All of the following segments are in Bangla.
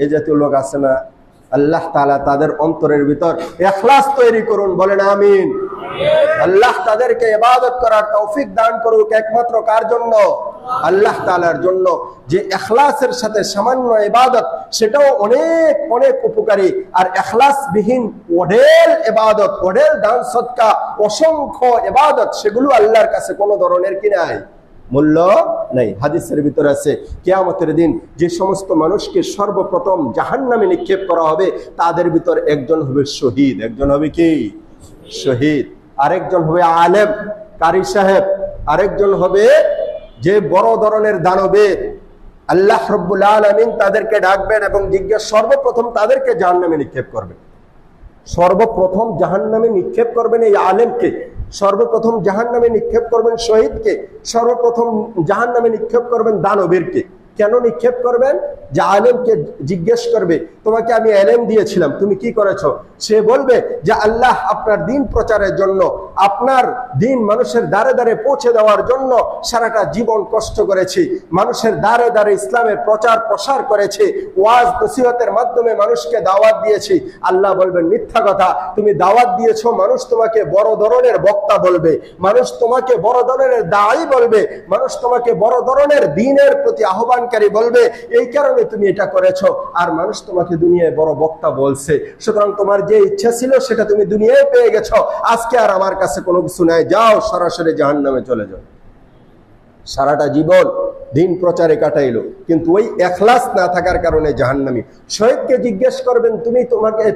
এই জাতীয় লোক আছে না, আল্লাহ তাআলা তাদের অন্তরের ভিতর ইখলাস তৈরি করুন, বলেন আমিন। আল্লাহ তাদেরকে ইবাদত করার তৌফিক দান করুক, একমাত্র কার জন্য? আল্লাহ তাআলার জন্য। যে ইখলাসের সাথে সামান্য ইবাদত, সেটাও অনেক অনেক উপকারী। আর ইখলাস বিহীন ওঢেল ইবাদত, ওঢেল দান সদকা, অসংখ্য ইবাদত, সেগুলো আল্লাহর কাছে কোনো ধরনের কি নাই, মূল্য নাই। হাদিসের ভিতরে আছে কিয়ামতের দিন যে সমস্ত মানুষকে সর্বপ্রথম জাহান্নামে নিক্ষেপ করা হবে, তাদের ভিতর একজন হবে শহীদ। একজন হবে কি? শহীদ। আরেকজন হবে আলেম, কারি সাহেব। আরেকজন হবে যে বড় ধরনের দানবের। আল্লাহ রাব্বুল আলামিন তাদেরকে ডাকবেন এবং সর্বপ্রথম তাদেরকে জাহান্নামে নিক্ষেপ করবেন। সর্বপ্রথম জাহান্নামে নিক্ষেপ করবেন এই আলেমকে, সর্বপ্রথম জাহান্নামে নিক্ষেপ করবেন শহীদকে, সর্বপ্রথম জাহান্নামে নিক্ষেপ করবেন দানবীরকে। কেন নিক্ষেপ করবেন? যে আলেমকে জিজ্ঞেস করবে, তোমাকে আমি ইলম দিয়েছিলাম, তুমি কি করেছো? সে বলবে যে আল্লাহ আপনার দিন প্রচারের জন্য, আপনার দিন মানুষের দ্বারে দ্বারে পৌঁছে দেওয়ার জন্য সারাটা জীবন কষ্ট করেছি, মানুষের দ্বারে দ্বারে ইসলামের প্রচার প্রসার করেছি, ওয়াজ নসিহতের মাধ্যমে মানুষকে দাওয়াত দিয়েছি। আল্লাহ বলবেন মিথ্যা কথা, তুমি দাওয়াত দিয়েছো, মানুষ তোমাকে বড় ধরনের বক্তা বলবে, মানুষ তোমাকে বড় ধরনের দায়ী বলবে, মানুষ তোমাকে বড় ধরনের দ্বীনের প্রতি আহ্বানকারী বলবে, এই কারণে তুমি এটা করেছো। আর মানুষ তোমাকে দুনিয়ায় বড় বক্তা বলছে, সুতরাং তোমার যে ইচ্ছা ছিল সেটা তুমি দুনিয়ায় পেয়ে গেছো, আজকে আর আমার কাছে কোনো কিছু নাই, যাও সরাসরি জাহান্নামে চলে যাও। সারাটা জীবন দিন প্রচারে কাটাইলো, কিন্তু ওই ইখলাস না থাকার কারণে জাহান্নামী। শহীদকে জিজ্ঞেস করবেন,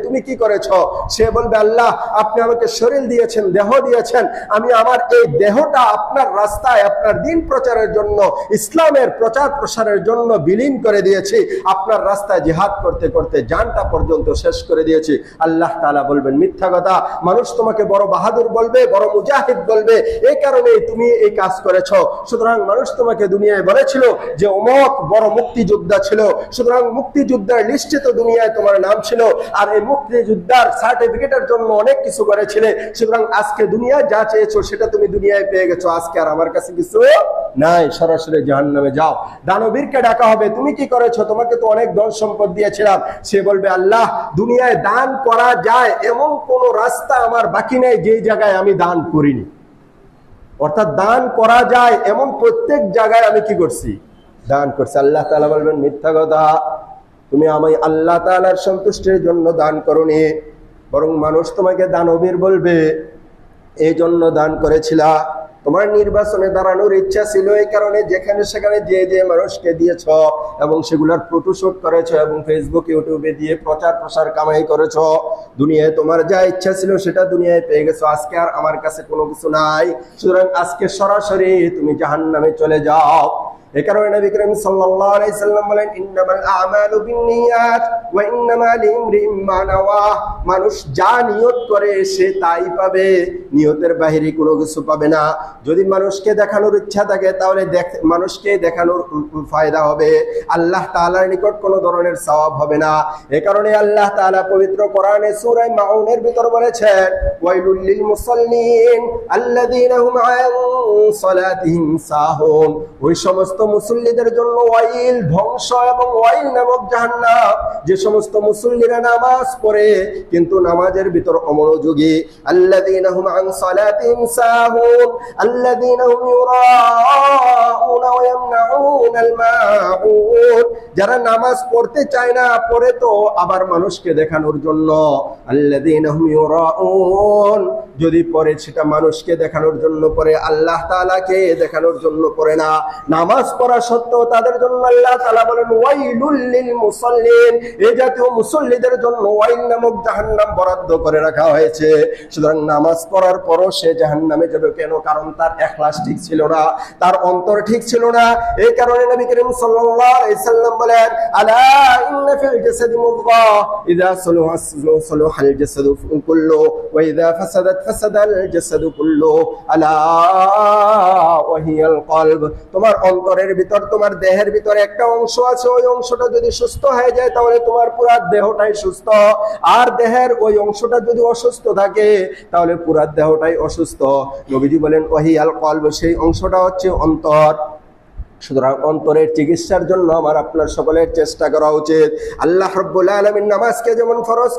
তুমি কি করেছো? সে বলবে আল্লাহ আপনি আমাকে শরীর দিয়েছেন, দেহ দিয়েছেন, আমি আমার এই দেহটা আপনার রাস্তায়, আপনার দিন প্রচারের জন্য, ইসলামের প্রচার প্রসারের জন্য বিলীন করে দিয়েছি, আপনার রাস্তায় জিহাদ করতে করতে জানটা পর্যন্ত শেষ করে দিয়েছি। আল্লাহ তাআলা বলবেন মিথ্যা কথা, মানুষ তোমাকে বড় বাহাদুর বলবে, বড় মুজাহিদ বলবে, এই কারণেই তুমি এই কাজ করেছো। সুতরাং মানুষ তোমাকে দুনিয়ায় বলেছিল যে অমুক বড় মুক্তিযোদ্ধা ছিল, সুতরাং মুক্তিযোদ্ধার লিস্টে তো দুনিয়ায় তোমার নাম ছিল, আর এই মুক্তিযোদ্ধার সার্টিফিকেটের জন্য অনেক কিছু করেছিলে, সুতরাং আজকে দুনিয়ায় যা চেয়েছো সেটা তুমি দুনিয়ায় পেয়ে গেছো, আজকে আর আমার কাছে কিছু নাই, সরাসরি জাহান্নামে যাও। দানবীরকে ডাকা হবে, তুমি কি করেছো? তোমাকে তো অনেক ধন সম্পদ দিয়েছিলাম। সে বলবে আল্লাহ দুনিয়ায় দান করা যায় এমন কোন রাস্তা আমার বাকি নেই যে জায়গায় আমি দান করিনি। অর্থাৎ দান করা যায় এমন প্রত্যেক জায়গায় আমি কি করছি? দান করছি। আল্লাহ তাআলা বলবেন মিথ্যা কথা, তুমি আমি আল্লাহ তাআলার সন্তুষ্টির জন্য দান করোনি, বরং মানুষ তোমাকে দানবীর বলবে, এই জন্য দান করেছিলা, তোমার নির্বাচনে দাঁড়ানোর ইচ্ছা ছিল, এই কারণে যেখানে সেখানে যে মানুষকে দিয়েছ এবং সেগুলোর ফটোশুট করেছো এবং ফেসবুক ইউটিউবে দিয়ে প্রচার প্রসার কামাই করেছো, দুনিয়ায় তোমার যা ইচ্ছা ছিল সেটা দুনিয়ায় পেয়ে গেছো, আজকে আর আমার কাছে কোনো কিছু নাই, সুতরাং আজকে সরাসরি তুমি জাহান্নামে চলে যাও। এই কারণে নবী করিম সাল্লাল্লাহু আলাইহি সাল্লাম বলেন ইন্নামাল আমালু বিন্নিয়াত ওয়া ইন্নামা লিইমরিইম মা নাওয়া, মানুষ যা নিয়ত করে সে তাই পাবে, নিয়তের বাইরে কোনো কিছু পাবে না। যদি মানুষকে দেখানোর ইচ্ছা থাকে তাহলে মানুষকে দেখানোর ফায়দা হবে, আল্লাহ তাআলার নিকট কোনো ধরনের সওয়াব হবে না। এই কারণে আল্লাহ তাআলা পবিত্র কোরআনে সূরা মাউনের ভিতর বলেছেন ওয়াইলুল লিল মুসাল্লিন আল্লাযীনা হুম আন সালাতিহিম সাহুন, ওই সমস্ত মুসল্লিদের জন্য ওয়াইল, ধ্বংস এবং ওয়াইল নামক জাহান্নাম, যে সমস্ত মুসল্লিরা নামাজ পড়ে কিন্তু নামাজের ভিতর অমনোযোগী। আল্লাযীনা হুম আন সালাতিহিম সাহুন আল্লাযীনা হুম ইউরাউনা ওয়া ইয়ামনাউনাল মাউন, যারা নামাজ পড়তে চায় না, পড়ে তো আবার মানুষকে দেখানোর জন্য। আল্লাযীনা হুম ইউরাউন, যদি পড়ে সেটা মানুষকে দেখানোর জন্য পড়ে, আল্লাহ তাআলাকে দেখানোর জন্য পড়ে না। নামাজ পড়া সত্ত্বেও তাদের জন্য আল্লাহ তাআলা বলেন ওয়াইলুল লিল মুসাল্লিন, এই জাতীয় মুসল্লিদের জন্য ওয়াইল নামক জাহান্নাম বরাদ্দ করে রাখা হয়েছে। সুতরাং নামাজ পড়ার পরও সে জাহান্নামে যাবে কেন? কারণ তার ইখলাস ঠিক ছিল না, তার অন্তর ঠিক ছিল না। এই কারণে নবী করিম সাল্লাল্লাহু আলাইহি সাল্লাম বলেন আলা ইন্না ফিল জাসাদি মুদগা ইযা সালাহা সালাহাল জাসাদু কুল্লু ওয়া ইযা ফাসাদাত ফাসাদাল জাসাদু কুল্লু আলা ওয়া হিয়াল কলব, তোমার অন্তরের ভিতর, তোমার দেহের ভিতরে একটা অংশ আছে, ওই অংশটা যদি সুস্থ হয়ে যায় তাহলে তোমার পুরো দেহটাই সুস্থ, আর দেহের ওই অংশটা যদি অসুস্থ থাকে তাহলে পুরো দেহটাই অসুস্থ। নবীজি বলেন ওয়াহিয়াল কলব, সেই অংশটা হচ্ছে অন্তর। সুতরাং অন্তরের চিকিৎসার জন্য আমার আপনার সকলের চেষ্টা করা উচিত। আল্লাহ রাব্বুল আলামিন নামাজকে যেমন ফরজ